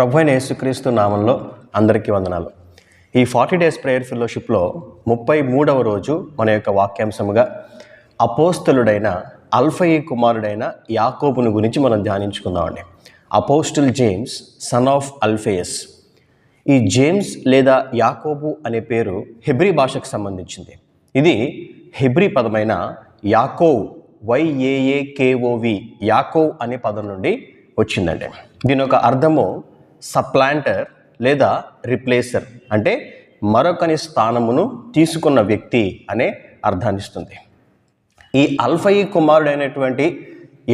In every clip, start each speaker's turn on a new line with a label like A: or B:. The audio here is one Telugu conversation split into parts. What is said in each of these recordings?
A: ప్రభువైన యేసుక్రీస్తు నామంలో అందరికీ వందనాలు. ఈ 40 డేస్ ప్రేయర్ ఫెలోషిప్లో 33వ రోజు మన యొక్క వాక్యాంశముగా అపోస్తలుడైన అల్ఫయి కుమారుడైన యాకోబును గురించి మనం ధ్యానించుకుందామండి. Apostle James son of Alphaeus. ఈ జేమ్స్ లేదా యాకోబు అనే పేరు హెబ్రీ భాషకు సంబంధించింది. ఇది హెబ్రీ పదమైన యాకోవ్, YAAKOV, యాకోవ్ అనే పదం నుండి వచ్చిందండి. దీని యొక్క అర్థము సప్లాంటర్ లేదా రిప్లేసర్, అంటే మరొకని స్థానమును తీసుకున్న వ్యక్తి అనే అర్థాన్నిస్తుంది. ఈ అల్ఫయి కుమారుడైనటువంటి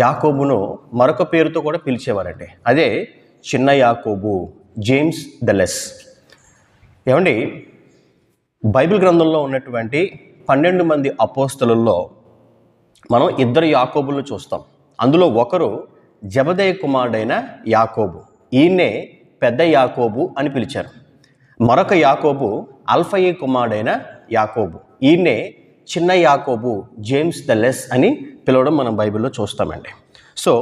A: యాకోబును మరొక పేరుతో కూడా పిలిచేవారండి. అదే చిన్న యాకోబు, జేమ్స్ ద లెస్. ఏమండి, బైబిల్ గ్రంథంలో ఉన్నటువంటి 12 మంది అపోస్తలుల్లో మనం 2 యాకోబులను చూస్తాం. అందులో ఒకరు జెబెదయి కుమారుడైన యాకోబు. ఈయన్నే పెద్ద యాకోబు అని పిలిచారు. మరొక యాకోబు అల్ఫయి కుమారుడైన యాకోబు. ఈయన్నే చిన్న యాకోబు, జేమ్స్ ద లెస్ అని పిలవడం మనం బైబిల్లో చూస్తామండి. సో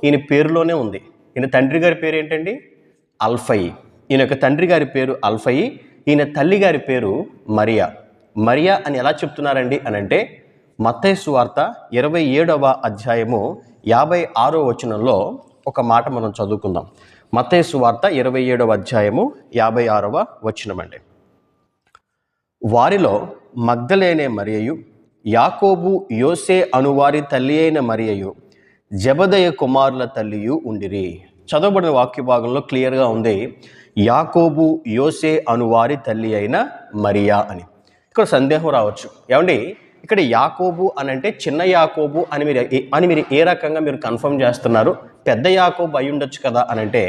A: ఈయన పేరులోనే ఉంది. ఈయన తండ్రి గారి పేరు ఏంటండి? అల్ఫయి. ఈయన యొక్క తండ్రి గారి పేరు అల్ఫయి, ఈయన తల్లి గారి పేరు మరియా. మరియా అని ఎలా చెప్తున్నారండి అని అంటే, మత్తయి సువార్త 27వ అధ్యాయము 56వ వచనంలో ఒక మాట మనం చదువుకుందాం. మత్తయి సువార్త 27వ అధ్యాయము 56వ వచనం అండి. వారిలో మగ్దలేనే మరియయు, యాకోబు, యోసే అనువారి తల్లి అయిన మరియయు, జెబెదయి కుమారుల తల్లియు ఉండిరి. చదవబడిన వాక్య భాగంలో క్లియర్గా ఉంది, యాకోబు, యోసే అనువారి తల్లి అయిన మరియా అని. ఇక్కడ సందేహం రావచ్చు, ఏమండి ఇక్కడ యాకోబు అని అంటే చిన్న యాకోబు అని మీరు ఏ రకంగా మీరు కన్ఫర్మ్ చేస్తున్నారు? పెద్ద యాకోబు అయి ఉండొచ్చు కదా అని అంటే,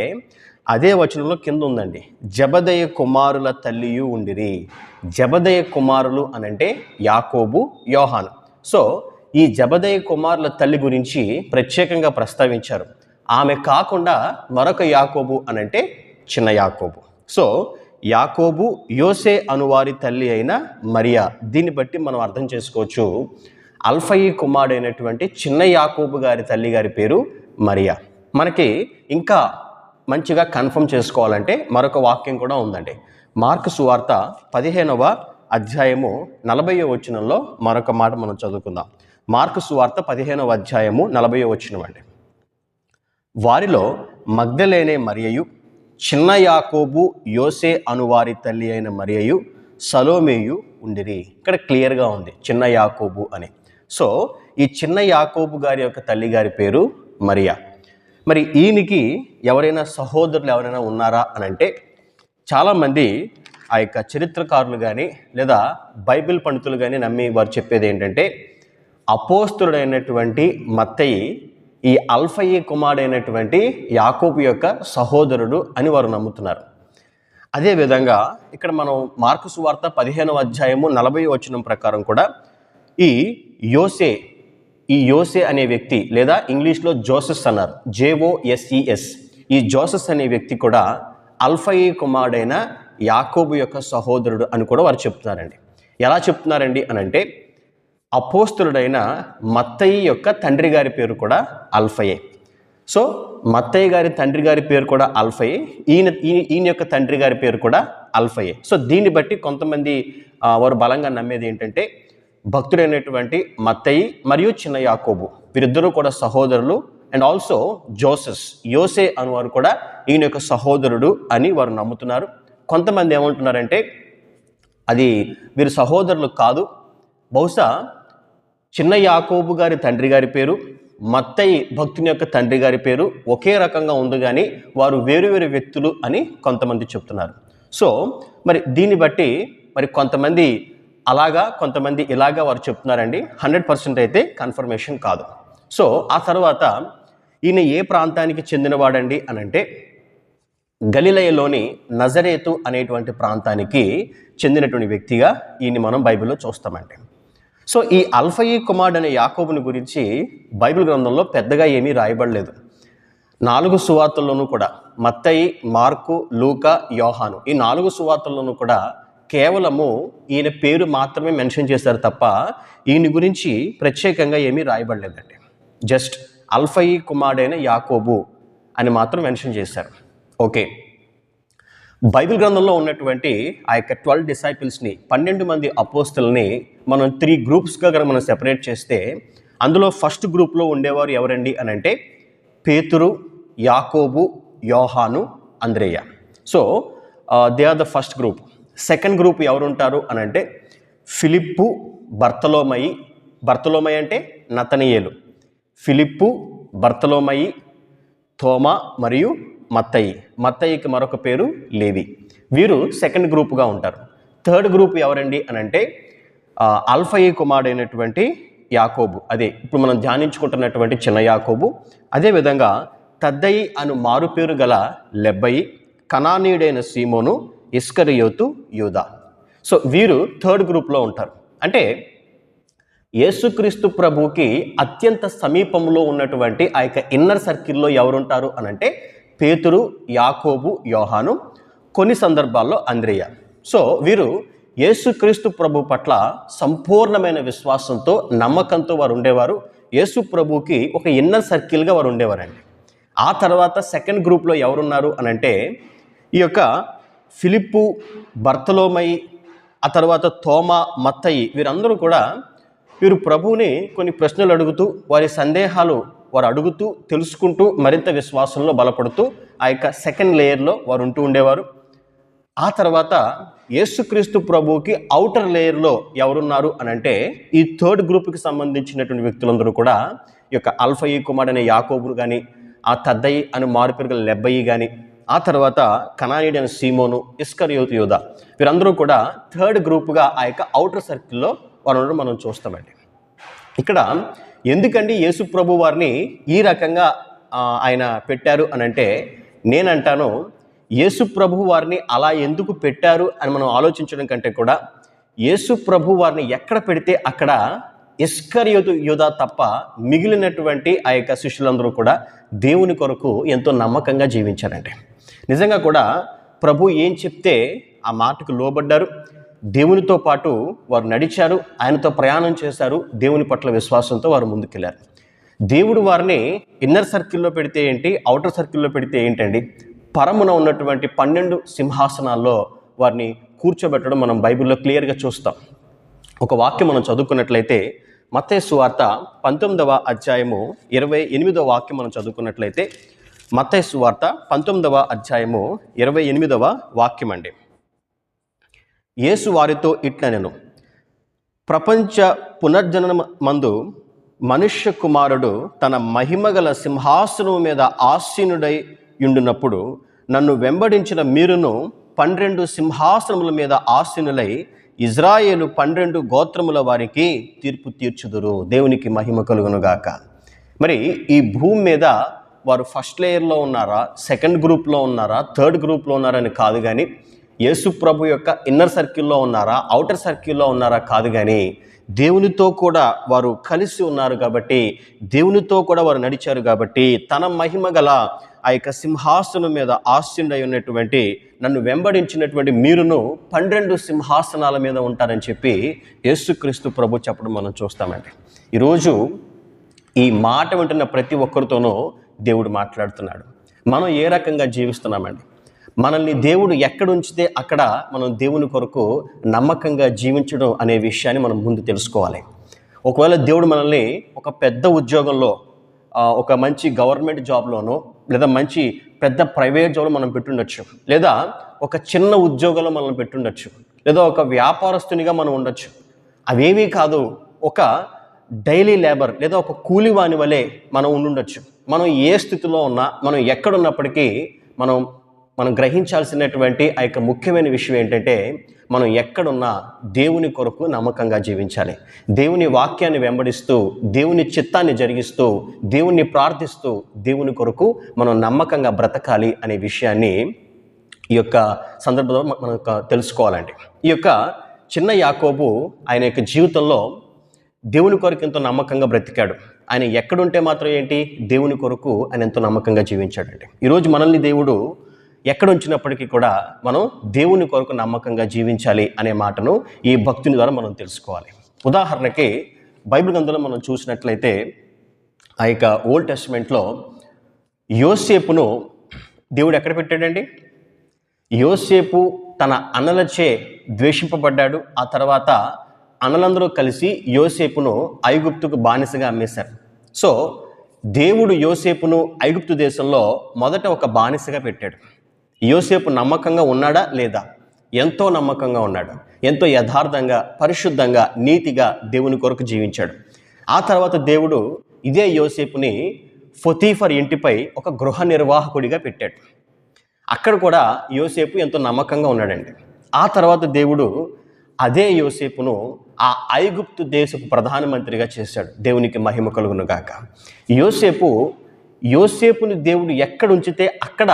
A: అదే వచనంలో కింద ఉందండి, జెబెదయి కుమారుల తల్లియు ఉండిరి. జెబెదయి కుమారులు అని అంటే యాకోబు, యోహాను. సో ఈ జెబెదయి కుమారుల తల్లి గురించి ప్రత్యేకంగా ప్రస్తావించారు. ఆమె కాకుండా మరొక యాకోబు అని అంటే చిన్న యాకోబు. సో యాకోబు, యోసే అనువారి తల్లి అయిన మరియా. దీన్ని బట్టి మనం అర్థం చేసుకోవచ్చు, అల్ఫయి కుమారుడైనటువంటి చిన్న యాకోబు గారి తల్లి గారి పేరు మరియా. మనకి ఇంకా మంచిగా కన్ఫర్మ్ చేసుకోవాలంటే మరొక వాక్యం కూడా ఉందండి. మార్కు సువార్త 15వ అధ్యాయము 40వ వచనంలో మరొక మాట మనం చదువుకుందాం. మార్కు సువార్త 15వ అధ్యాయము 40వ వచనం అండి. వారిలో మగ్దలేనే మరియయు, చిన్న యాకోబు, యోసే అనువారి తల్లి అయిన మరియయు, సలోమేయు ఉండిరి. ఇక్కడ క్లియర్గా ఉంది చిన్న యాకోబు అని. సో ఈ చిన్న యాకోబు గారి యొక్క తల్లి గారి పేరు మరియా. మరి ఈయనకి ఎవరైనా సహోదరులు ఎవరైనా ఉన్నారా అని అంటే, చాలామంది ఆ యొక్క చరిత్రకారులు కానీ లేదా బైబిల్ పండితులు కానీ నమ్మి వారు చెప్పేది ఏంటంటే, అపోస్తలుడైనటువంటి మత్తయి ఈ అల్ఫయి కుమారుడైనటువంటి యాకోబు యొక్క సహోదరుడు అని వారు నమ్ముతున్నారు. అదేవిధంగా ఇక్కడ మనం మార్కు సువార్త 15వ అధ్యాయము 40వ వచనం ప్రకారం కూడా ఈ యోసే అనే వ్యక్తి, లేదా ఇంగ్లీష్లో జోసెస్ అన్నారు, JOSES, ఈ జోసెస్ అనే వ్యక్తి కూడా అల్ఫయి కుమారుడైన యాకోబు యొక్క సహోదరుడు అని కూడా వారు చెప్తున్నారండి. ఎలా చెప్తున్నారండి అని అంటే, అపోస్తలుడైన మత్తయి యొక్క తండ్రి గారి పేరు కూడా అల్ఫయే. సో మత్తయి గారి తండ్రి గారి పేరు కూడా అల్ఫయే, ఈయన యొక్క తండ్రి గారి పేరు కూడా అల్ఫయే. సో దీన్ని బట్టి కొంతమంది వారు బలంగా నమ్మేది ఏంటంటే, భక్తుడైనటువంటి మత్తయి మరియు చిన్న యాకోబు వీరిద్దరూ కూడా సహోదరులు. అండ్ ఆల్సో యోసే అనువారు కూడా ఈయన యొక్క సహోదరుడు అని వారు నమ్ముతున్నారు. కొంతమంది ఏమంటున్నారంటే, అది వీరు సహోదరులు కాదు, బహుశా చిన్న యాకోబు గారి తండ్రి గారి పేరు, మత్తయి భక్తుని యొక్క తండ్రి గారి పేరు ఒకే రకంగా ఉంది, కానీ వారు వేరు వేరు వ్యక్తులు అని కొంతమంది చెప్తున్నారు. సో మరి దీన్ని బట్టి మరి కొంతమంది అలాగా, కొంతమంది ఇలాగా వారు చెప్తున్నారండి. 100% అయితే కన్ఫర్మేషన్ కాదు. సో ఆ తర్వాత ఈయన ఏ ప్రాంతానికి చెందినవాడండి అని అంటే, గలిలయలోని నజరేతు అనేటువంటి ప్రాంతానికి చెందినటువంటి వ్యక్తిగా ఈయన్ని మనం బైబిల్లో చూస్తామండి. సో ఈ అల్ఫయి కుమారుడు అనే యాకోబుని గురించి బైబిల్ గ్రంథంలో పెద్దగా ఏమీ రాయబడలేదు. 4 సువార్తల్లోనూ కూడా, మత్తయి, మార్కు, లూకా, యోహాను, ఈ 4 సువార్తల్లోనూ కూడా కేవలము ఈయన పేరు మాత్రమే మెన్షన్ చేశారు తప్ప ఈయన గురించి ప్రత్యేకంగా ఏమీ రాయబడలేదండి. జస్ట్ అల్ఫయి కుమారుడైన యాకోబు అని మాత్రం మెన్షన్ చేశారు. ఓకే, బైబిల్ గ్రంథంలో ఉన్నటువంటి ఆ యొక్క 12 డిసైపుల్స్ని, 12 మంది అపోస్తల్ని మనం 3 గ్రూప్స్గా కనుక మనం సెపరేట్ చేస్తే, అందులో ఫస్ట్ గ్రూప్లో ఉండేవారు ఎవరండి అని అంటే పేతురు, యాకోబు, యోహాను, అంద్రేయ. So they are the first group. Second group ఎవరు ఉంటారు అని అంటే ఫిలిప్పు, బర్తలోమయి. బర్తలోమయి అంటే నతనీయేలు. ఫిలిప్పు, బర్తలోమయి, తోమా మరియు మత్తయి. మత్తయికి మరొక పేరు లేవి. వీరు సెకండ్ గ్రూప్గా ఉంటారు. థర్డ్ గ్రూప్ ఎవరండి అని అంటే అల్ఫయి కుమారుడైనటువంటి యాకోబు, అదే ఇప్పుడు మనం ధ్యానించుకుంటున్నటువంటి చిన్న యాకోబు. అదేవిధంగా తద్దయి అను మారుపేరు గల లెబ్బయి, కనానీయుడైన సీమోను, ఇస్కరియోతు, యూదా. సో వీరు థర్డ్ గ్రూప్లో ఉంటారు. అంటే యేసుక్రీస్తు ప్రభువుకి అత్యంత సమీపంలో ఉన్నటువంటి ఆ యొక్క ఇన్నర్ సర్కిల్లో ఎవరుంటారు అని అంటే పేతురు, యాకోబు, యోహాను, కొన్ని సందర్భాల్లో అంద్రేయ. సో వీరు యేసుక్రీస్తు ప్రభు పట్ల సంపూర్ణమైన విశ్వాసంతో, నమ్మకంతో వారు ఉండేవారు. యేసు ప్రభువుకి ఒక ఇన్నర్ సర్కిల్గా వారు ఉండేవారండి. ఆ తర్వాత సెకండ్ గ్రూప్లో ఎవరున్నారు అని అంటే ఈ యొక్క ఫిలిప్పు, బర్తలోమయి, ఆ తర్వాత తోమా, మత్తయి, వీరందరూ కూడా వీరు ప్రభువుని కొన్ని ప్రశ్నలు అడుగుతూ, వారి సందేహాలు వారు అడుగుతూ, తెలుసుకుంటూ, మరింత విశ్వాసంలో బలపడుతూ ఆ యొక్క సెకండ్ లేయర్లో వారు ఉంటూ ఉండేవారు. ఆ తర్వాత యేసుక్రీస్తు ప్రభువుకి ఔటర్ లేయర్లో ఎవరున్నారు అని అంటే ఈ థర్డ్ గ్రూప్కి సంబంధించినటువంటి వ్యక్తులందరూ కూడా ఈ యొక్క అల్ఫయి కుమారుడైన యాకోబును కానీ, ఆ తద్దయి అని మారుపేరు లెబ్బయి కానీ, ఆ తర్వాత కనానీయుడైన సీమోను, ఇస్కరియోతు, యూదా, వీరందరూ కూడా థర్డ్ గ్రూప్గా ఆ యొక్క ఔటర్ సర్కిల్లో వారు మనం చూస్తామండి. ఇక్కడ ఎందుకండి యేసు ప్రభు వారిని ఈ రకంగా ఆయన పెట్టారు అని అంటే నేనంటాను, యేసు ప్రభు వారిని అలా ఎందుకు పెట్టారు అని మనం ఆలోచించడం కంటే కూడా యేసు ప్రభు వారిని ఎక్కడ పెడితే అక్కడ ఇస్కరియోతు, యూదా తప్ప మిగిలినటువంటి ఆ యొక్క శిష్యులందరూ కూడా దేవుని కొరకు ఎంతో నమ్మకంగా జీవించారండి. నిజంగా కూడా ప్రభు ఏం చెప్తే ఆ మాటకు లోబడ్డారు. దేవునితో పాటు వారు నడిచారు, ఆయనతో ప్రయాణం చేశారు. దేవుని పట్ల విశ్వాసంతో వారు ముందుకెళ్ళారు. దేవుడు వారిని ఇన్నర్ సర్కిల్లో పెడితే ఏంటి, ఔటర్ సర్కిల్లో పెడితే ఏంటండి, పరమున ఉన్నటువంటి 12 సింహాసనాల్లో వారిని కూర్చోబెట్టడం మనం బైబిల్లో క్లియర్గా చూస్తాం. ఒక వాక్యం మనం చదువుకున్నట్లయితే మత్తయి సువార్త 19వ అధ్యాయము 28వ వాక్యం మనం చదువుకున్నట్లయితే మత్తయి సువార్త 19వ అధ్యాయము 28వ వాక్యం అండి. యేసు వారితో ఇట్లనెను, ప్రపంచ పునర్జనమందు మనుష్య కుమారుడు తన మహిమగల సింహాసనం మీద ఆసీనుడై యుండునప్పుడు నన్ను వెంబడించిన మీరును 12 సింహాసనముల మీద ఆసీనులై ఇజ్రాయేలు 12 గోత్రముల వారికి తీర్పు తీర్చుదురు. దేవునికి మహిమ కలుగునుగాక. మరి ఈ భూమి మీద వారు ఫస్ట్ లేయర్లో ఉన్నారా, సెకండ్ గ్రూప్లో ఉన్నారా, థర్డ్ గ్రూప్లో ఉన్నారని కాదు కానీ, యేసు ప్రభు యొక్క ఇన్నర్ సర్కిల్లో ఉన్నారా, ఔటర్ సర్కిల్లో ఉన్నారా కాదు కానీ, దేవునితో కూడా వారు కలిసి ఉన్నారు కాబట్టి, దేవునితో కూడా వారు నడిచారు కాబట్టి, తన మహిమ గల ఆ యొక్క సింహాసనం మీద ఆసీనుడై ఉన్నటువంటి నన్ను వెంబడించినటువంటి మీరును 12 సింహాసనాల మీద ఉంటారని చెప్పి యేసుక్రీస్తు ప్రభు చెప్పడం మనం చూస్తామండి. ఈరోజు ఈ మాట వింటున్న ప్రతి ఒక్కరితోనూ దేవుడు మాట్లాడుతున్నాడు. మనం ఏ రకంగా జీవిస్తున్నామండి? మనల్ని దేవుడు ఎక్కడ ఉంచితే అక్కడ మనం దేవుని కొరకు నమ్మకంగా జీవించడం అనే విషయాన్ని మనం ముందు తెలుసుకోవాలి. ఒకవేళ దేవుడు మనల్ని ఒక పెద్ద ఉద్యోగంలో, ఒక మంచి గవర్నమెంట్ జాబ్లోనో, లేదా మంచి పెద్ద ప్రైవేట్ జాబ్లో మనం పెట్టుండొచ్చు, లేదా ఒక చిన్న ఉద్యోగంలో మనం పెట్టుండొచ్చు, లేదా ఒక వ్యాపారస్తునిగా మనం ఉండొచ్చు. అవేమీ కాదు, ఒక డైలీ లేబర్ లేదా ఒక కూలివాని వలె మనం ఉండుండొచ్చు. మనం ఏ స్థితిలో ఉన్నా, మనం ఎక్కడున్నప్పటికీ మనం గ్రహించాల్సినటువంటి ఆ యొక్క ముఖ్యమైన విషయం ఏంటంటే, మనం ఎక్కడున్నా దేవుని కొరకు నమ్మకంగా జీవించాలి. దేవుని వాక్యాన్ని వెంబడిస్తూ, దేవుని చిత్తాన్ని జరిగిస్తూ, దేవుణ్ణి ప్రార్థిస్తూ, దేవుని కొరకు మనం నమ్మకంగా బ్రతకాలి అనే విషయాన్ని ఈ యొక్క సందర్భంలో మనం తెలుసుకోవాలండి. ఈ యొక్క చిన్న యాకోబు ఆయన యొక్క జీవితంలో దేవుని కొరకు ఎంతో నమ్మకంగా బ్రతికాడు. ఆయన ఎక్కడుంటే మాత్రం ఏంటి, దేవుని కొరకు ఆయన ఎంతో నమ్మకంగా జీవించాడండి. ఈరోజు మనల్ని దేవుడు ఎక్కడ ఉంచినప్పటికీ కూడా మనం దేవుని కొరకు నమ్మకంగా జీవించాలి అనే మాటను ఈ భక్తుని ద్వారా మనం తెలుసుకోవాలి. ఉదాహరణకి బైబిల్ గ్రంథంలో మనం చూసినట్లయితే ఆ యొక్క ఓల్డ్ టెస్టిమెంట్లో యోసేపును దేవుడు ఎక్కడ పెట్టాడండి? యోసేపు తన అన్నలచే ద్వేషింపబడ్డాడు. ఆ తర్వాత అన్నలందరూ కలిసి యోసేపును ఐగుప్తుకు బానిసగా అమ్మేశారు. సో దేవుడు యోసేపును ఐగుప్తు దేశంలో మొదట ఒక బానిసగా పెట్టాడు. యోసేపు నమ్మకంగా ఉన్నాడా లేదా? ఎంతో నమ్మకంగా ఉన్నాడు. ఎంతో యథార్థంగా, పరిశుద్ధంగా, నీతిగా దేవుని కొరకు జీవించాడు. ఆ తర్వాత దేవుడు ఇదే యోసేపుని పొతీఫర్ ఇంటిపై ఒక గృహ నిర్వాహకుడిగా పెట్టాడు. అక్కడ కూడా యోసేపు ఎంతో నమ్మకంగా ఉన్నాడండి. ఆ తర్వాత దేవుడు అదే యోసేపును ఆ ఐగుప్తు దేశపు ప్రధానమంత్రిగా చేశాడు. దేవునికి మహిమ కలుగును గాక. యోసేపుని దేవుడు ఎక్కడ ఉంచితే అక్కడ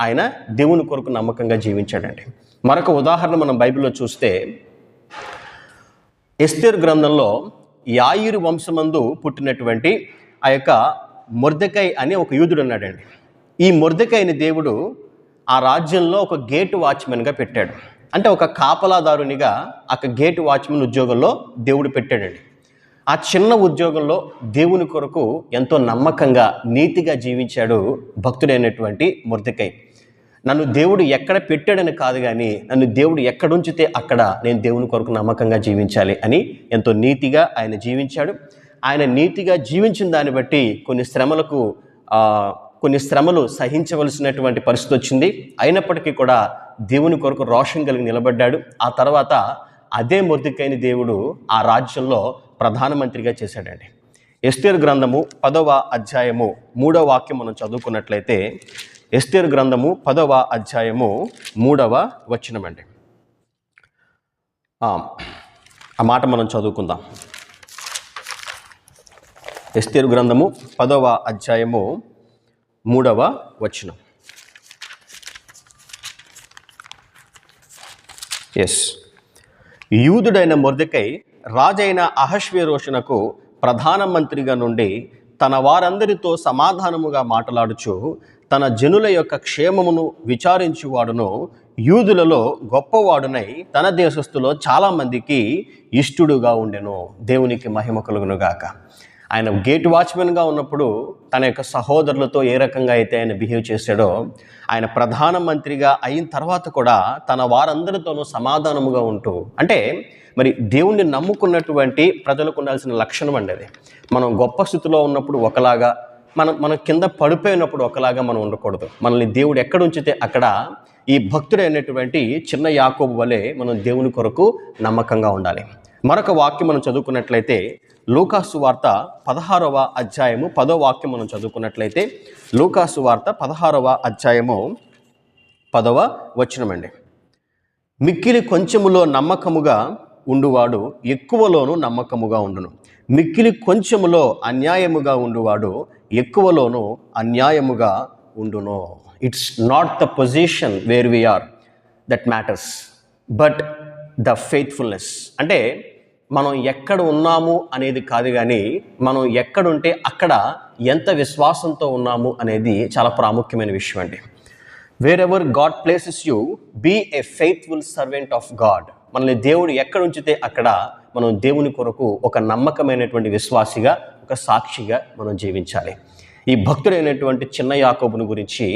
A: ఆయన దేవుని కొరకు నమ్మకంగా జీవించాడండి. మరొక ఉదాహరణ మనం బైబిల్లో చూస్తే ఎస్తేరు గ్రంథంలో యాయీరు వంశమందు పుట్టినటువంటి ఆ యొక్క మొర్దెకై అనే ఒక యూదుడు ఉన్నాడండి. ఈ మొర్దెకైని దేవుడు ఆ రాజ్యంలో ఒక గేటు వాచ్మెన్గా పెట్టాడు. అంటే ఒక కాపలాదారునిగా ఆ గేటు వాచ్మెన్ ఉద్యోగంలో దేవుడు పెట్టాడండి. ఆ చిన్న ఉద్యోగంలో దేవుని కొరకు ఎంతో నమ్మకంగా, నీతిగా జీవించాడు భక్తుడైనటువంటి మొర్దెకై. నన్ను దేవుడు ఎక్కడ పెట్టాడని కాదు, కానీ నన్ను దేవుడు ఎక్కడ ఉంచితే అక్కడ నేను దేవుని కొరకు నమ్మకంగా జీవించాలి అని ఎంతో నీతిగా ఆయన జీవించాడు. ఆయన నీతిగా జీవించిన దాన్ని బట్టి కొన్ని శ్రమలు సహించవలసినటువంటి పరిస్థితి వచ్చింది. అయినప్పటికీ కూడా దేవుని కొరకు రోషం కలిగి నిలబడ్డాడు. ఆ తర్వాత అదే మొర్దెకైని దేవుడు ఆ రాజ్యంలో ప్రధానమంత్రిగా చేశాడండి. ఎస్తేరు గ్రంథము 10వ అధ్యాయము 3వ వాక్యం మనం చదువుకున్నట్లయితే, ఎస్తేరు గ్రంథము 10వ అధ్యాయము 3వ వచనమండి. ఆ మాట మనం చదువుకుందాం. ఎస్తేరు గ్రంథము 10వ అధ్యాయము 3వ వచనం. యూదుడైన మొర్దెకై రాజైన అహష్వేరోషునకు ప్రధానమంత్రిగా నుండి తన వారందరితో సమాధానముగా మాట్లాడుచు తన జనుల యొక్క క్షేమమును విచారించువాడును, యూదులలో గొప్పవాడునై తన దేశస్థులో చాలామందికి ఇష్టుడుగా ఉండెను. దేవునికి మహిమ కలుగునుగాక. ఆయన గేట్ వాచ్మెన్గా ఉన్నప్పుడు తన యొక్క సహోదరులతో ఏ రకంగా అయితే ఆయన బిహేవ్ చేశాడో, ఆయన ప్రధానమంత్రిగా అయిన తర్వాత కూడా తన వారందరితోనూ సమాధానముగా ఉంటూ, అంటే మరి దేవుణ్ణి నమ్ముకున్నటువంటి ప్రజలకు ఉండాల్సిన లక్షణం అండి అది. మనం గొప్ప స్థితిలో ఉన్నప్పుడు ఒకలాగా, మనం కింద పడిపోయినప్పుడు ఒకలాగా మనం ఉండకూడదు. మనల్ని దేవుడు ఎక్కడ ఉంచితే అక్కడ ఈ భక్తుడైనటువంటి చిన్న యాకోబు వలె మనం దేవుని కొరకు నమ్మకంగా ఉండాలి. మరొక వాక్యం మనం చదువుకున్నట్లయితే లూకాసు వార్త 16వ అధ్యాయము 10వ వాక్యం మనం చదువుకున్నట్లయితే, లూకాసు వార్త 16వ అధ్యాయము 10వ వచనమండి. మిక్కిలి కొంచెములో నమ్మకముగా ఉండువాడు ఎక్కువలోనూ నమ్మకముగా ఉండును, మిక్కిలి కొంచెములో అన్యాయముగా ఉండువాడు ఎక్కువలోనూ అన్యాయముగా ఉండును. It's not the position where we are that matters, but the faithfulness. అంటే మనం ఎక్కడ ఉన్నాము అనేది కాదు, కానీ మనం ఎక్కడుంటే అక్కడ ఎంత విశ్వాసంతో ఉన్నాము అనేది చాలా ప్రాముఖ్యమైన విషయం అండి. Wherever God places you, be a faithful servant of God. మనల్ని దేవుడు ఎక్కడ ఉంచితే అక్కడ మనం దేవుని కొరకు ఒక నమ్మకమైనటువంటి విశ్వాసిగా, ఒక సాక్షిగా మనం జీవించాలి. ఈ భక్తుడైనటువంటి చిన్న యాకోబుని గురించి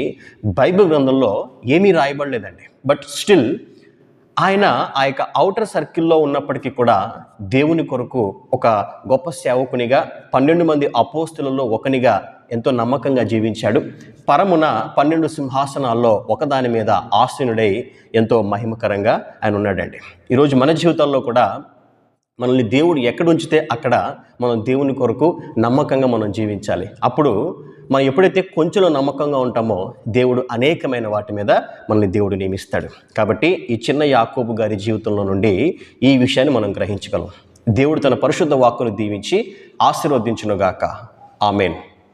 A: బైబిల్ గ్రంథంలో ఏమీ రాయబడలేదండి. బట్ స్టిల్ ఆయన ఆ యొక్క ఔటర్ సర్కిల్లో ఉన్నప్పటికీ కూడా దేవుని కొరకు ఒక గొప్ప సేవకునిగా, 12 మంది అపోస్తులలో ఒకనిగా ఎంతో నమ్మకంగా జీవించాడు. పరమున 12 సింహాసనాల్లో ఒకదాని మీద ఆసీనుడై ఎంతో మహిమకరంగా ఆయన ఉన్నాడండి. ఈరోజు మన జీవితాల్లో కూడా మనల్ని దేవుడు ఎక్కడ ఉంచితే అక్కడ మనం దేవుని కొరకు నమ్మకంగా మనం జీవించాలి. అప్పుడు మనం ఎప్పుడైతే కొంచెంలో నమ్మకంగా ఉంటామో దేవుడు అనేకమైన వాటి మీద మనల్ని దేవుడు నియమిస్తాడు. కాబట్టి ఈ చిన్న యాకోబు గారి జీవితంలో నుండి ఈ విషయాన్ని మనం గ్రహించగలం. దేవుడు తన పరిశుద్ధ వాక్కును దీవించి ఆశీర్వదించునుగాక. ఆమేన్.